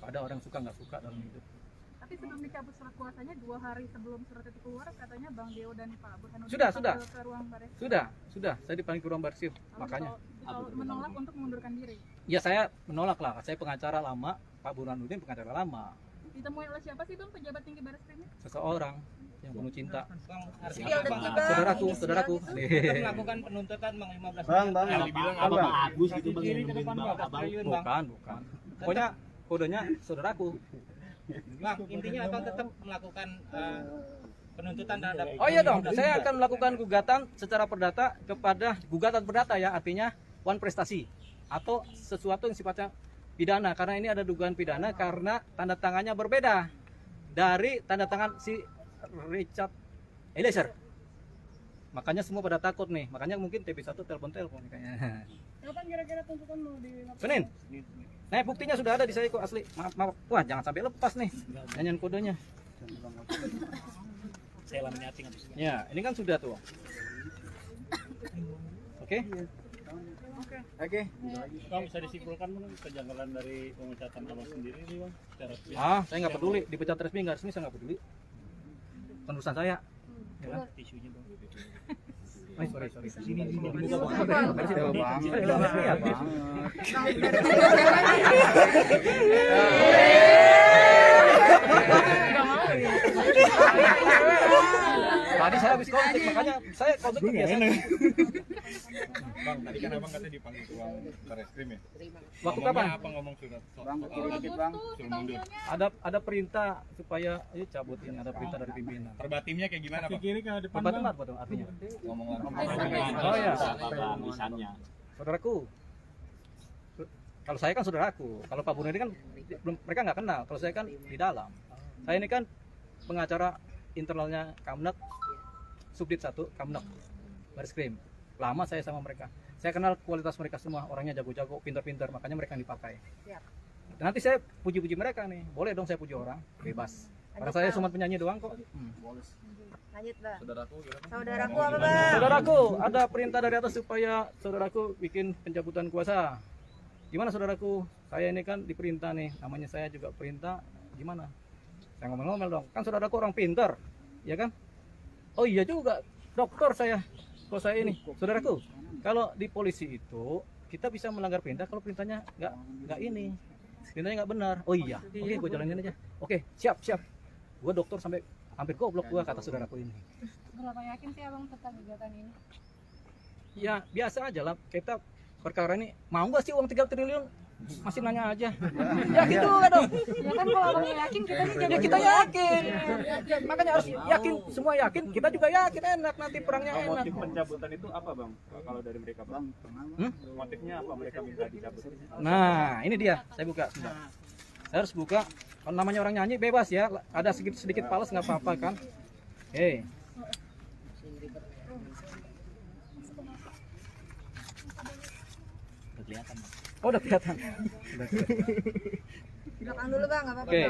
Ada orang suka nggak suka dalam hidup. Tapi sebelum dicabut surat kuasanya 2 hari sebelum surat itu keluar katanya Bang Deo dan Pak Burhanuddin Sudah. ke ruang baris. Sudah. Saya dipanggil ke ruang baris. Makanya menolak untuk mengundurkan diri. ya saya menolak lah. Saya pengacara lama, Pak Burhanuddin pengacara lama. Ditemui oleh siapa sih Bang pejabat tinggi baris krimnya? Seseorang yang penuh cinta. Saudaraku. Melakukan penuntutan Bang 15 Bang, yang dibilang Bang, Agus gitu Bang. Kiri ke depan Bang. Bukan. Pokoknya kodenya saudaraku. Bang, intinya Abang tetap melakukan penuntutan terhadap. Oh iya dong, saya akan melakukan gugatan secara perdata kepada gugatan perdata ya, artinya wan prestasi atau sesuatu yang sifatnya pidana, karena ini ada dugaan pidana karena tanda tangannya berbeda dari tanda tangan si Richard Eliezer. Makanya semua pada takut nih, makanya mungkin TV1 telepon kayaknya. Kapan kira-kira tuntutan mau dilakukan? Senin. Nah, buktinya sudah ada di saya kok asli. Maaf. Wah, jangan sampai lepas nih. Nyanyian kodenya. Saya laminating habis. Ya, ini kan sudah tuh. Oke. Bang, bisa disimpulkan Bang kejanggalan dari pemecatan Abang sendiri nih Bang secara Saya nggak peduli dipecat resmi nggak resmi, saya nggak peduli. Bukan urusan saya. Ya kan? Tisunya Bang. Sorry. Sini. Tadi saya habis konflik, makanya saya konflik biasa. Bang, tadi kan Abang katanya dipanggil ke ruang Barreskrim ya? Waktu Ngomongnya kapan? apa ngomong surat Bang, dikit Bang. suruh mundur. Ada perintah supaya cabut ini, ada perintah dari pimpinan. Perbatimnya kayak gimana Bang? Kiri ke depan Apa tuh artinya? Ngomong Oh ya, misalnya. saudaraku. Kalau saya kan saudaraku, kalau Pak Burhanuddin kan belum, mereka nggak kenal. Kalau saya kan di dalam. Saya ini kan pengacara internalnya Kamnek, Subdit 1 Kamnek Barreskrim. Lama saya sama mereka. Saya kenal kualitas mereka semua, orangnya jago-jago, pintar-pintar, makanya mereka yang dipakai. Nanti saya puji-puji mereka nih. Boleh dong saya puji orang, bebas. Karena saya cuma penyanyi doang kok. Lanjut Bang. Saudaraku gimana? Saudaraku apa Bang? Saudaraku, ada perintah dari atas supaya saudaraku bikin pencabutan kuasa. Gimana saudaraku? Saya ini kan diperintah nih, namanya saya juga perintah. Gimana? Saya ngomel-ngomel dong. Kan saudaraku orang pintar, ya kan? Oh iya juga, dokter saya. Kalau saya ini, saudaraku, kalau di polisi itu kita bisa melanggar perintah kalau perintahnya nggak ini, perintahnya nggak benar. Oh iya, oke, gue jalanin aja. Oke, siap. Gue dokter sampai hampir goblok gue kata saudaraku ini. Berapa yakin sih Abang tentang gugatan ini? Ya biasa aja lah, kita perkara ini mau nggak sih uang 3 triliun? Masih nanya aja. Yakin juga dong. Ya kan kalau Abang yakin kita sih Ya kita yakin. Makanya harus yakin, semua yakin, kita juga yakin, enak nanti perangnya enak. Motif pencabutan itu apa Bang? Kalau dari mereka Bang? Motifnya apa mereka minta dicabut? Nah, ini dia, saya buka. Sebentar. Saya harus buka. Kalau namanya orang nyanyi bebas ya, ada sedikit pales nggak apa-apa kan? Oke. Kelihatan. Oh, udah kelihatan. Belakang dulu Bang, enggak apa-apa. Oke.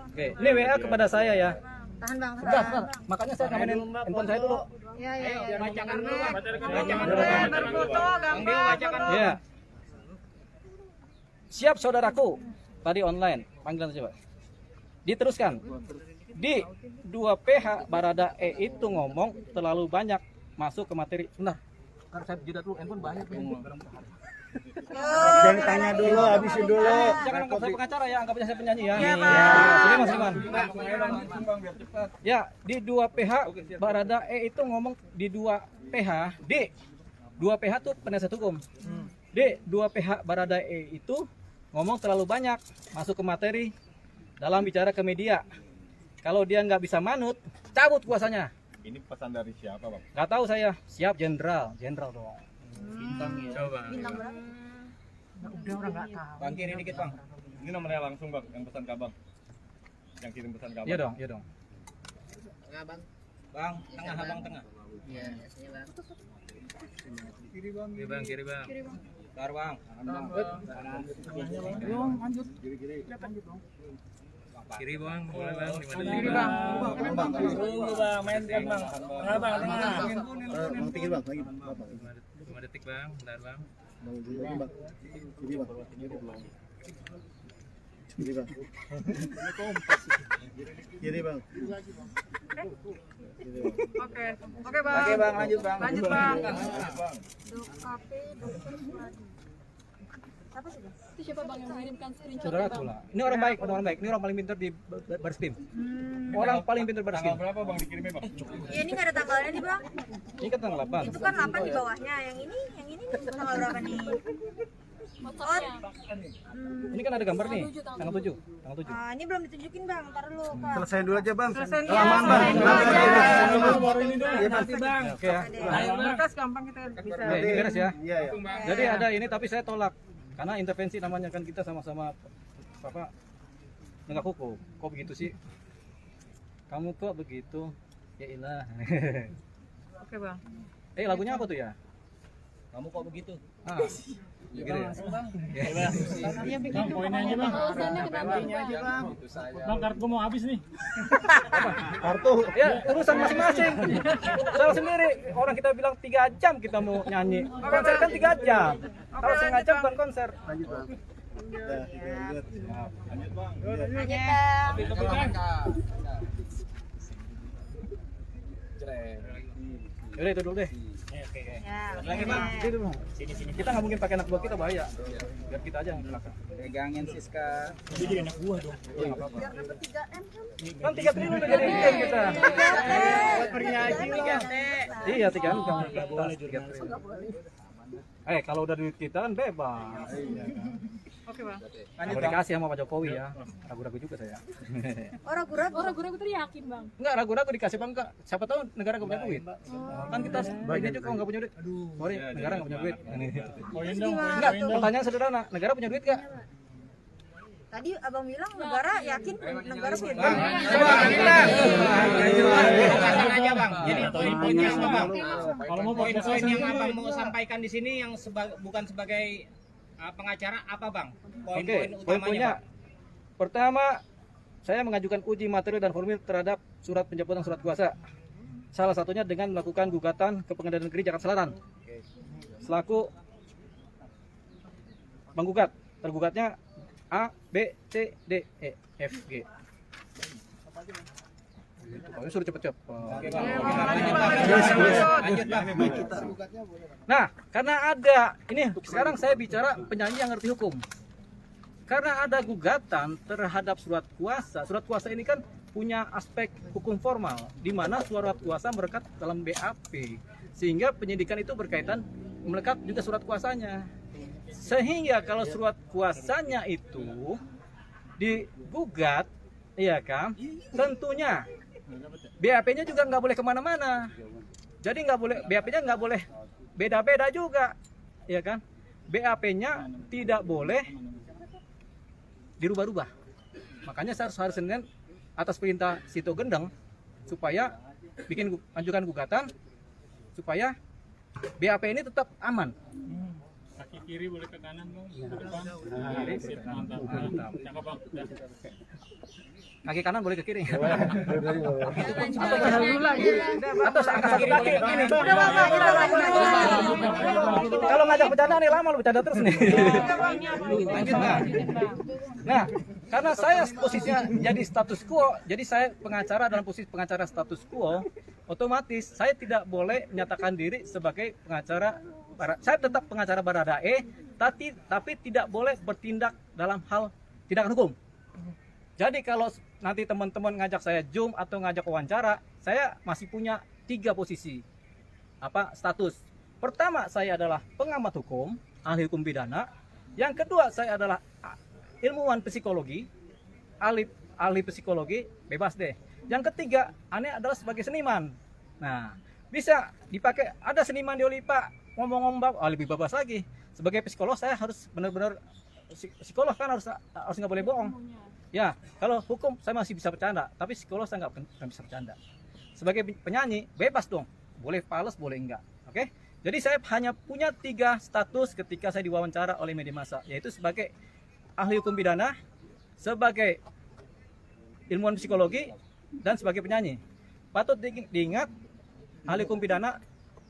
Oke. Ini WA kepada saya ya. Tahan Bang, Sebentar. tahan. Makanya saya ngamenin handphone saya dulu. Iya. Bacakan dulu Bang. Ya. Siap saudaraku. Tadi online. Panggilan coba. Diteruskan. Di 2 PH Barada E itu ngomong terlalu banyak masuk ke materi. Sebentar. Karena saya jeda dulu, handphone banyak. Jangan tanya dulu, habisin dulu. Jangan anggap saya pengacara ya, anggap aja saya penyanyi ya. Iya, Pak. Seniman. Ya, di 2 PH Barada E itu ngomong di 2 PH D. 2 PH tuh penasihat hukum. D 2 PH Barada E itu ngomong terlalu banyak masuk ke materi dalam bicara ke media. Kalau dia nggak bisa manut, cabut kuasanya. Ini pesan dari siapa Bang? Nggak tahu saya. Siap jenderal dong. Bintang ya. Coba. Bintang berapa? Udah orang nggak tahu. Bang kiri dikit Bang. Ini nomornya langsung Bang, yang pesan ke Abang. Yang kirim pesan ke Abang. Iya dong. Tengah Bang. Bang, tengah Abang tengah. Iya, sini Bang. Kiri Bang. Tar Bang. Kiri Bang, boleh Bang. Kiri Bang. Tunggu Bang, main kan Bang. Tengah Bang, tengah. Bang, pikir Bang, lagi. 5 detik Bang, bentar Bang. Bang, kiri Bang. Kiri Bang. Kiri bang. Kiri bang. Oke. Oke, Bang. Oke bang, lanjut bang. Lanjut, Bang. Dokape Dokter Suwadi. Siapa sih Bang? Itu siapa bang yang mengirimkan screenshot Saudaraku lah. Ini orang baik, orang baik. Ini orang paling pintar di baris krim. Orang paling pintar baris krim. Berapa bang dikirimnya bang? Iya ini nggak ada tanggalnya nih Bang. Ini kan tanggal 8. Itu kan 8 di bawahnya. Yang ini nih tanggal berapa nih? WhatsApp-nya? Ini kan ada gambar nih. Tanggal 7. Tanggal 7. Ah, ini belum ditunjukin Bang. Ntar dulu Kak. Selesai dulu aja bang. Selesai Kelamaan bang. Iya, nanti, Bang. Oke ya. Ayo, berkas gampang kita bisa. Oke, ini beres ya. Iya ya. Jadi ada ini tapi saya tolak. Karena intervensi namanya kan kita sama-sama apa penegak hukum. Kok begitu sih? Kamu kok begitu? Ya ilah. Oke, Bang. Lagunya apa tuh ya? Kamu kok begitu? Ah. Gitu ya. Bang, poinnya aja bang. Alasannya kenapa bang? Bang, kartu mau habis nih. Kartu. Ya, urusan masing-masing. Salah sendiri. Orang kita bilang 3 jam kita mau nyanyi. Konser kan 3 jam. Kalau setengah jam bukan konser. Lanjut bang. Udah, lanjut. Lanjut bang. Lanjut Bang. Yaudah itu dulu deh. Ya. Lagi bang. Itu dulu. Kita nggak mungkin pakai anak buah kita bahaya. Biar kita aja yang belakang. Pegangin Siska. Dia jadi anak buah dong. Iya nggak apa-apa. Biar dapat 3M kan. Kan 3 triliun udah jadi tim kita. Iya 3 kan nggak boleh juga. Kalau udah duit kita kan bebas. Oke, Bang. Kalau dikasih sama Pak Jokowi ya. Ragu-ragu juga saya. Oh ragu-ragu. Oh ragu-ragu tadi yakin bang. Enggak ragu-ragu dikasih apa enggak? Siapa tahu negara nggak punya duit. Kan kita ini juga nggak punya duit. Sorry, negara nggak punya duit. Poin dong. Enggak, pertanyaan sederhana. Negara punya duit nggak? Tadi Abang bilang negara yakin negara punya duit. Pasang aja bang. Jadi poin-poinnya apa bang? Kalau mau Poin-poin yang abang mau sampaikan di sini yang bukan sebagai pengacara apa bang? Poin-poin Oke, utamanya poin-poinnya. bang. Pertama, saya mengajukan uji materi dan formil terhadap surat pencabutan surat kuasa. Salah satunya dengan melakukan gugatan ke Pengadilan Negeri Jakarta Selatan. Selaku penggugat, tergugatnya A, B, C, D, E, F, G. Kalau suruh cepet-cepet. Lanjut bang. Nah, karena ada ini sekarang saya bicara penyanyi yang ngerti hukum. Karena ada gugatan terhadap surat kuasa. Surat kuasa ini kan punya aspek hukum formal, di mana surat kuasa melekat dalam BAP, sehingga penyidikan itu berkaitan melekat juga surat kuasanya. Sehingga kalau surat kuasanya itu digugat, iya kan, tentunya BAP-nya juga nggak boleh kemana-mana. Jadi nggak boleh BAP-nya nggak boleh beda-beda juga, ya kan? BAP-nya tidak boleh dirubah-rubah. Makanya saya harus Senin atas perintah Sito Gendeng supaya ajukan gugatan supaya BAP ini tetap aman. kaki kiri boleh ke kanan bang. Ke depan. Kiri, Sip, mantap. Cakep bang. Udah. Kaki kanan boleh ke kiri. Lanjut. Atau angkat satu kaki gini. Udah Bang, Kalau ngajak bercanda nih lama lu bercanda terus nih. Nah, karena saya posisinya jadi status quo, jadi saya pengacara dalam posisi pengacara status quo, otomatis saya tidak boleh menyatakan diri sebagai pengacara. Saya tetap pengacara Baradae, tapi tidak boleh bertindak dalam hal tindakan hukum. Jadi kalau nanti teman-teman ngajak saya Zoom atau ngajak wawancara, saya masih punya 3 posisi status. Pertama, saya adalah pengamat hukum, ahli hukum pidana. Yang kedua, saya adalah ilmuwan psikologi, ahli psikologi, bebas deh. Yang ketiga, aneh adalah sebagai seniman. Nah, bisa dipakai, ada seniman di Olipa ngomong-ngomong, lebih bebas lagi. Sebagai psikolog saya harus benar-benar psikolog kan harus nggak boleh bohong. Ya, kalau hukum saya masih bisa bercanda, tapi psikolog saya nggak bisa bercanda. Sebagai penyanyi bebas dong, boleh fals boleh enggak. Oke? Jadi saya hanya punya 3 status ketika saya diwawancara oleh media massa, yaitu sebagai ahli hukum pidana, sebagai ilmuwan psikologi, dan sebagai penyanyi. Patut diingat, ahli hukum pidana,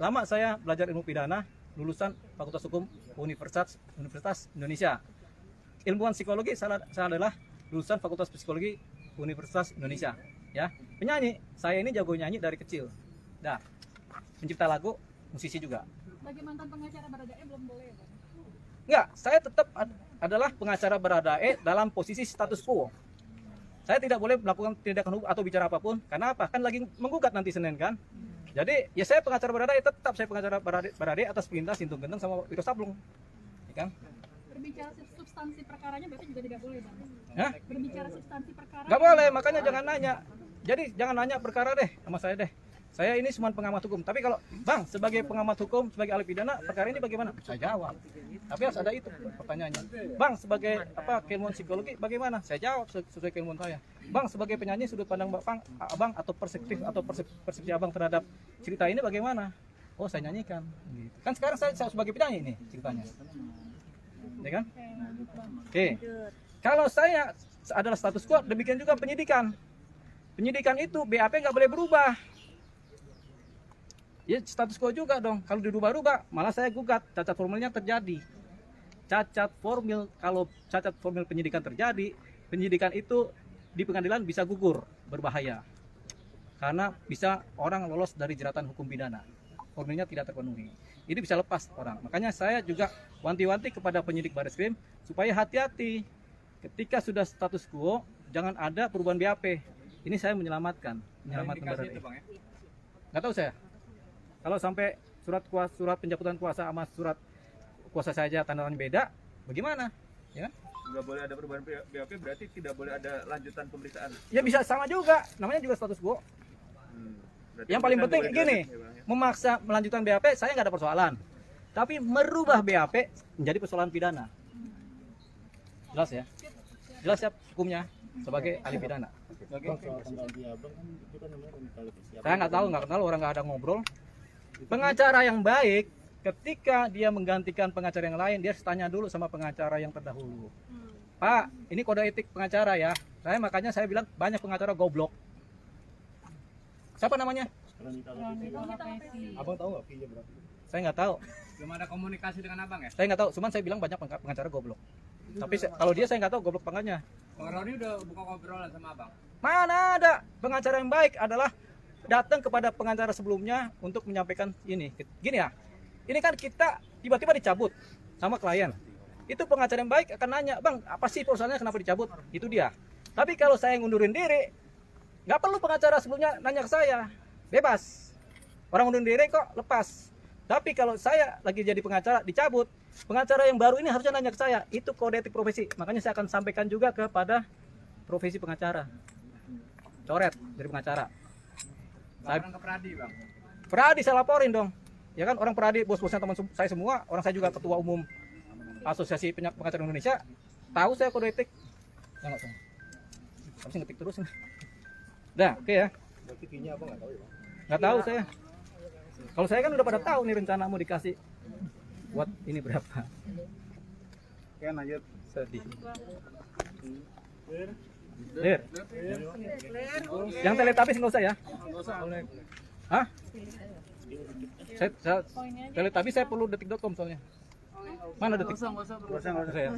lama saya belajar ilmu pidana, lulusan Fakultas Hukum Universitas Indonesia. Ilmuwan psikologi saya adalah lulusan Fakultas Psikologi Universitas Indonesia. Ya, penyanyi. Saya ini jago nyanyi dari kecil. Dah, pencipta lagu, musisi juga. Bagi mantan pengacara Baradae belum boleh ya, Bang? Enggak, saya tetap adalah pengacara Baradae dalam posisi status quo. Saya tidak boleh melakukan tindakan hukum atau bicara apapun. Karena apa? Kan lagi menggugat nanti Senin kan. Jadi ya saya pengacara Baradae, tetap saya pengacara Baradae atas perintah Sintung Gendeng sama Wiro Sableng. Ya kan? Berbicara substansi perkaranya berarti juga tidak boleh, Bang? Hah? Berbicara substansi perkara. Nggak boleh, makanya jangan nanya. Jadi jangan nanya perkara deh sama saya deh. Saya ini cuma pengamat hukum. Tapi kalau Bang sebagai pengamat hukum, sebagai ahli pidana, perkara ini bagaimana? Saya jawab. Tapi harus ada itu pertanyaannya. Bang sebagai keilmuan psikologi bagaimana? Saya jawab sesuai keilmuan saya. Bang sebagai penyanyi sudut pandang Abang atau perspektif atau persepsi Abang terhadap cerita ini bagaimana? Oh saya nyanyikan. Gitu. Kan sekarang saya sebagai penyanyi ini ceritanya. Ya kan? Oke. Kalau saya adalah status quo, demikian juga penyidikan. Penyidikan itu BAP nggak boleh berubah. Ya status quo juga dong. Kalau dirubah-rubah, malah saya gugat. Cacat formilnya terjadi. Cacat formil, kalau cacat formil penyidikan terjadi, penyidikan itu di pengadilan bisa gugur, berbahaya. Karena bisa orang lolos dari jeratan hukum pidana. Formilnya tidak terpenuhi. Ini bisa lepas orang. Makanya saya juga wanti-wanti kepada penyidik Barreskrim supaya hati-hati. Ketika sudah status quo, jangan ada perubahan BAP. Ini saya menyelamatkan negara ini. Nggak tahu saya. Kalau sampai surat pencabutan kuasa sama surat kuasa saja tanda tangan beda, bagaimana? Ya kan? Nggak boleh ada perubahan BAP, berarti tidak boleh ada lanjutan pemeriksaan. Ya bisa sama juga, namanya juga status quo. Yang paling penting gini, memaksa melanjutkan BAP saya nggak ada persoalan. Tapi merubah BAP menjadi persoalan pidana. Jelas ya? Jelas ya hukumnya sebagai ahli pidana. Saya nggak tahu orang nggak ada ngobrol. Pengacara yang baik ketika dia menggantikan pengacara yang lain, dia harus tanya dulu sama pengacara yang terdahulu. Pak, ini kode etik pengacara ya. Makanya saya bilang banyak pengacara goblok. Siapa namanya? Abang tahu nggak fee-nya berapa? Saya nggak tahu. Belum ada komunikasi dengan abang ya? Saya nggak tahu. Cuman saya bilang banyak pengacara goblok. Tapi kalau dia saya nggak tahu goblok pangkatnya. Bang Roni udah buka ngobrolan sama abang? Mana ada pengacara yang baik adalah datang kepada pengacara sebelumnya untuk menyampaikan ini. Gini ya, ini kan kita tiba-tiba dicabut sama klien. Itu pengacara yang baik akan nanya, Bang, apa sih persoalannya kenapa dicabut? Itu dia. Tapi kalau saya ngundurin diri, nggak perlu pengacara sebelumnya nanya ke saya. Bebas. Orang ngundurin diri kok lepas. Tapi kalau saya lagi jadi pengacara dicabut, pengacara yang baru ini harusnya nanya ke saya. Itu kode etik profesi. Makanya saya akan sampaikan juga kepada profesi pengacara. Coret dari pengacara. Laporan ke Pradi, Bang. Pradi saya laporin dong. Ya kan orang Pradi bos-bosnya teman saya semua, orang saya juga ketua umum Asosiasi Pengacara Indonesia. Tahu saya kode etik. Ya enggak tahu. Harus ngetik terus. Dah, oke ya. Berarti fee-nya apa nggak tahu ya? Nggak tahu saya. Kalau saya kan udah pada tahu nih rencana mau dikasih buat ini berapa. Oke, lanjut. Sedih. Der. Yang Teletubbies nggak usah ya? Hah? Saya Teletubbies saya perlu detik.com soalnya. Mana detik? Nggak usah ya?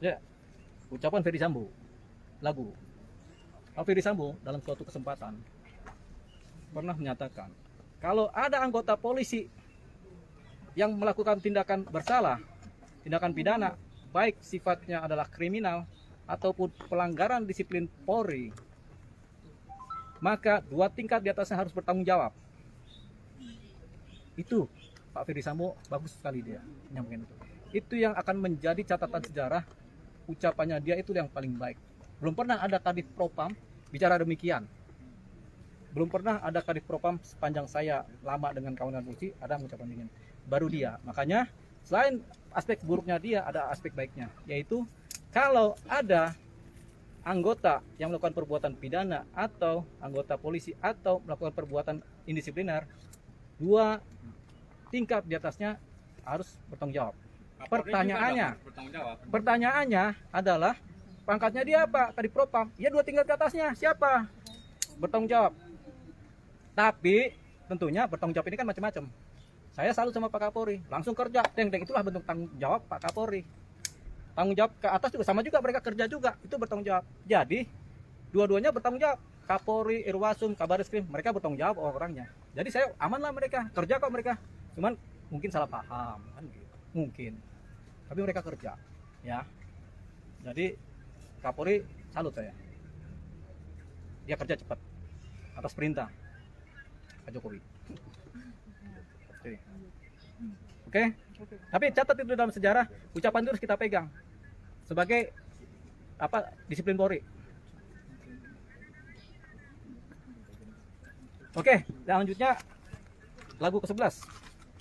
Ya. Ucapan Ferdy Sambo. Lagu. Ferdy Sambo dalam suatu kesempatan pernah menyatakan kalau ada anggota polisi yang melakukan tindakan bersalah, tindakan pidana, baik sifatnya adalah kriminal ataupun pelanggaran disiplin Polri, maka 2 tingkat di atasnya harus bertanggung jawab. Itu Pak Ferdy Sambo bagus sekali dia menyampaikan itu. Itu yang akan menjadi catatan sejarah. Ucapannya dia itu yang paling baik. Belum pernah ada Kadif Propam bicara demikian. Belum pernah ada Kadif Propam sepanjang saya lama dengan kawan polisi ada mengucapkan demikian. Baru dia. Makanya selain aspek buruknya dia ada aspek baiknya, yaitu kalau ada anggota yang melakukan perbuatan pidana atau anggota polisi atau melakukan perbuatan indisipliner, 2 tingkat di atasnya harus bertanggung jawab. Pertanyaannya adalah pangkatnya dia apa? Kadif Propam. Ya 2 tingkat ke atasnya siapa? Bertanggung jawab. Tapi tentunya bertanggung jawab ini kan macam-macam. Saya salut sama Pak Kapolri, langsung kerja. Itulah bentuk tanggung jawab Pak Kapolri. tanggung jawab ke atas juga sama juga, mereka kerja juga itu bertanggung jawab. Jadi dua-duanya bertanggung jawab. Kapolri, Irwasum, Kabareskrim, mereka bertanggung jawab orangnya. Jadi saya aman lah, mereka kerja kok mereka. Cuman mungkin salah paham kan gitu. Mungkin. Tapi mereka kerja, ya. Jadi Kapolri salut saya. Dia kerja cepat atas perintah Pak Jokowi. Oke. Tapi catat itu dalam sejarah, ucapan itu harus kita pegang sebagai disiplin Polri. Oke, selanjutnya lagu ke-11.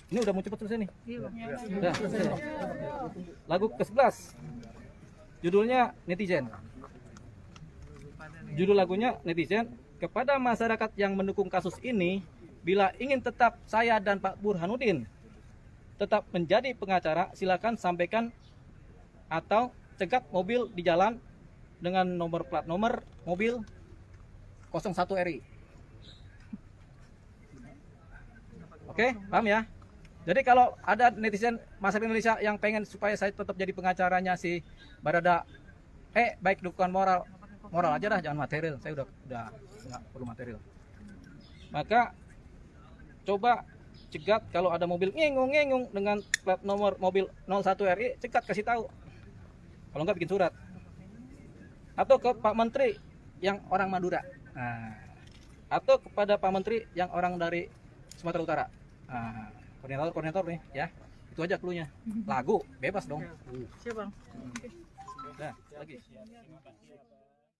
Ini udah mau cepet selesai nih. Udah, selesai. Lagu ke-11. Judulnya Netizen. Judul lagunya Netizen. Kepada masyarakat yang mendukung kasus ini, bila ingin tetap saya dan Pak Burhanuddin tetap menjadi pengacara, silakan sampaikan atau cegat mobil di jalan dengan plat nomor mobil 01 RI. Oke, paham ya? Jadi kalau ada netizen masyarakat Indonesia yang pengen supaya saya tetap jadi pengacaranya si Barada, baik dukungan moral aja dah, jangan material. Saya udah nggak perlu material. Maka coba cegat kalau ada mobil ngengung dengan plat nomor mobil 01 RI, cegat kasih tahu. Kalau nggak bikin surat. Atau ke Pak Menteri yang orang Madura. Nah, atau kepada Pak Menteri yang orang dari Sumatera Utara. Nah, koordinator nih ya. Itu aja cluenya. Lagu bebas dong. Siap, Bang. Nah, lagi.